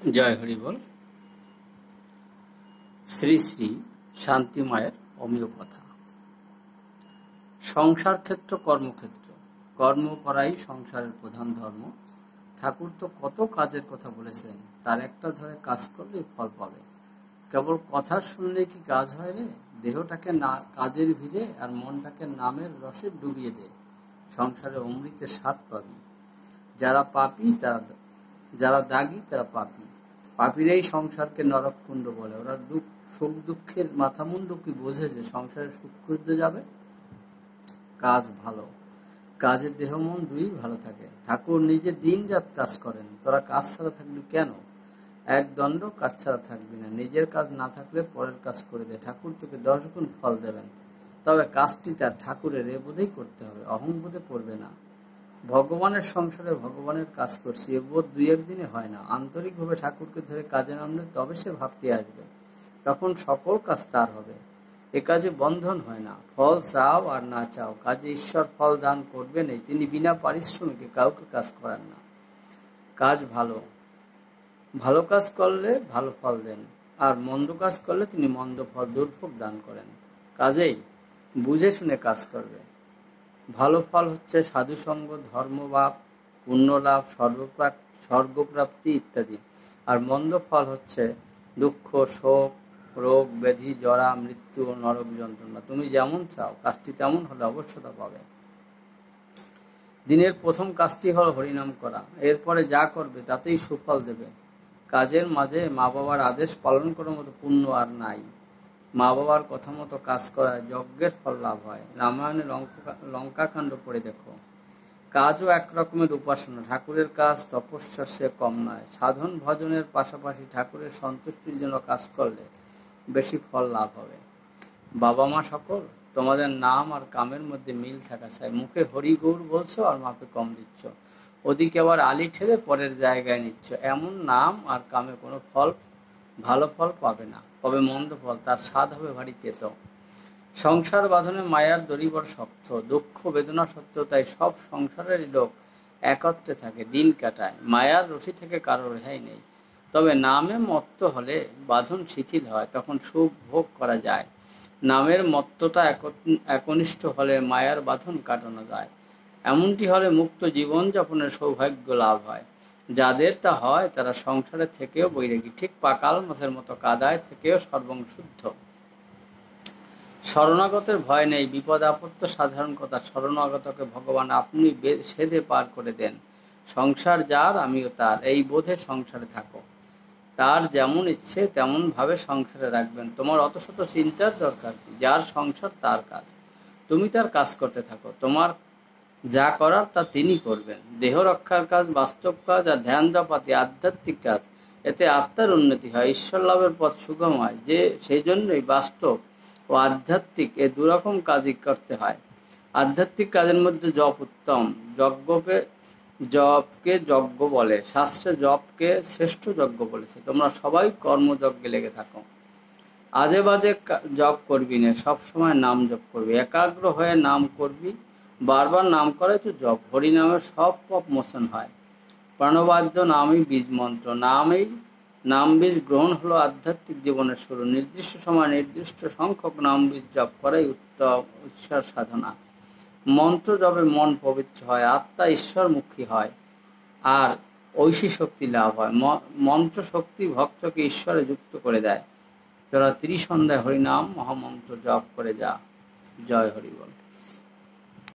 জয় হরি বল। শ্রী শ্রী শান্তি মায়ের অমীয় কথা। সংসার ক্ষেত্র কর্মক্ষেত্র, কর্ম করাই সংসারের প্রধান ধর্ম। ঠাকুর তো কত কাজের কথা বলেছেন, তার একটা ধরে কাজ করলেই ফল পাবে। কেবল কথা শুনলেই কি কাজ হয় রে? দেহটাকে না কাজের ভিড়ে আর মনটাকে নামের রসে ডুবিয়ে দে, সংসারে অমৃতের স্বাদ পাবি। যারা পাপী যারা দাগী তারা পাপী। পাপীরাই সংসারকে নরককুণ্ড বলে। ওরা সুখ দুঃখের মাথামুন্ডু কি বোঝে যে সংসারে সুখ খুঁজতে যাবে? কাজ ভালো, কাজের দেহ মন দুই ভালো থাকে। ঠাকুর নিজে দিন রাত কাজ করেন, তোরা কাজ ছাড়া থাকবি কেন? এক দণ্ড কাজ ছাড়া থাকবি না। নিজের কাজ না থাকলে পরের কাজ করে দে, ঠাকুর তোকে 10 গুণ ফল দেবেন। তবে কাজটি তার ঠাকুরের এ বোধেই করতে হবে, অহংবোধে করবে না। ভগবানের সংসারে ভগবানের কাজ করছি এ বোধ 2-1 দিনে হয় না। আন্তরিকভাবে ঠাকুরকে ধরে কাজে নামলে তবে সে ভাবটি আসবে, তখন সকল কাজ তার হবে। এ কাজে বন্ধন হয় না। ফল চাও আর না চাও, কাজে ঈশ্বর ফল দান করবেন। তিনি বিনা পারিশ্রমিকে কাউকে কাজ করান না। কাজ ভালো, ভালো কাজ করলে ভালো ফল দেন, আর মন্দ কাজ করলে তিনি মন্দ ফল দুর্ভোগ দান করেন। কাজেই বুঝে শুনে কাজ করবে। ভালো ফল হচ্ছে সাধুসঙ্গ, ধর্মভাব, পুণ্যলাভ, স্বর্গপ্রাপ্তি ইত্যাদি। আর মন্দ ফল হচ্ছে দুঃখ, শোক, রোগ, ব্যাধি, জরা, মৃত্যু ও নরক যন্ত্রণা। তুমি যেমন চাও কাজটি তেমন হলে অবশ্য তা পাবে। দিনের প্রথম কাজটি হল হরিনাম করা। এরপরে যা করবে তাতেই সুফল দেবে। কাজের মাঝে মা বাবার আদেশ পালন করার মতো পুণ্য আর নাই। মা বাবার কথা মতো কাজ করায় যজ্ঞের ফল লাভ হয়। রামায়ণের লঙ্কাকাণ্ড পড়ে দেখো। কাজও একরকমের উপাসনা। ঠাকুরের কাজ তপস্যার সে কম নয়। সাধন ভজনের পাশাপাশি ঠাকুরের সন্তুষ্টির জন্য কাজ করলে বেশি ফল লাভ হবে। বাবা মা সকল, তোমাদের নাম আর কামের মধ্যে মিল থাকা চাই। মুখে হরি গৌর বলছো আর মাপে কম দিচ্ছ, ওদিকে আবার আলি ঠেলে পরের জায়গায় নিচ্ছ। এমন নাম আর কামে কোনো ভালো ফল পাবে না, তবে মন্দ ফল, তার স্বাদ হবে ভারী তেতো। সংসার বাঁধনে মায়ার দড়ি বড় শক্ত, দুঃখ বেদনা সত্য, তাই সব সংসারেরই লোক একত্রে থাকে, দিন কাটায়। মায়ার রশি থেকে কারো রেহাই নেই। তবে নামে মত্ত হলে বাঁধন শিথিল হয়, তখন সুখ ভোগ করা যায়। নামের মত্ততা একনিষ্ঠ হলে মায়ার বাঁধন কাটানো যায়। এমনটি হলে মুক্ত জীবনযাপনের সৌভাগ্য লাভ হয়। যাদের তা হয় তারা সংসারে থেকেও বৈরাগী, ঠিক পাকাল মাছের মতো কাদায় থেকেও সর্বংশুদ্ধ। শরণাগতের ভয় নেই, বিপদ আপদ তো সাধারণ কথা। শরণাগতকে ভগবান আপনি সেধে পার করে দেন। সংসার যার, আমিও তার, এই বোধে সংসারে থাকো। তার যেমন ইচ্ছে তেমন ভাবে সংসারে রাখবেন। তোমার অত শত চিন্তার দরকার কি? যার সংসার তার কাজ, তুমি তার কাজ করতে থাকো। তোমার যা করার তা তিনি করবেন। দেহ রক্ষার কাজ বাস্তব কাজ, আর ধ্যান জপাতি আধ্যাত্মিক কাজ। এতে আত্মার উন্নতি হয়, ঈশ্বর লাভের পথ সুগম হয়। সেই জন্যই বাস্তব ও আধ্যাত্মিক এ দুরকম কাজই করতে হয়। আধ্যাত্মিক কাজের মধ্যে জপ উত্তম। জপকে যজ্ঞ বলে, শাস্ত্রে জপকে শ্রেষ্ঠ যজ্ঞ বলেছে। তোমরা সবাই কর্মযজ্ঞে লেগে থাকো। আজে বাজে জপ করবি না, সবসময় নাম জপ করবি। একাগ্র হয়ে নাম করবি, বারবার নাম করাই তো জপ। হরিনামের সব পাপ মোচন হয়। প্রাণবাদ্য নামই বীজ মন্ত্র। নাম বীজ গ্রহণ হলো আধ্যাত্মিক জীবনের শুরু। নির্দিষ্ট সময় নির্দিষ্ট সংখ্যক নাম বীজ জপ করাই উত্তম ঈশ্বর সাধনা। মন্ত্র জপে মন পবিত্র হয়, আত্মা ঈশ্বরমুখী হয়, আর ঐশী শক্তি লাভ হয়। মন্ত্র শক্তি ভক্তকে ঈশ্বরে যুক্ত করে দেয়। তোরা ত্রিসন্ধ্যায় হরিনাম মহামন্ত্র জপ করে যা। জয় হরি বল।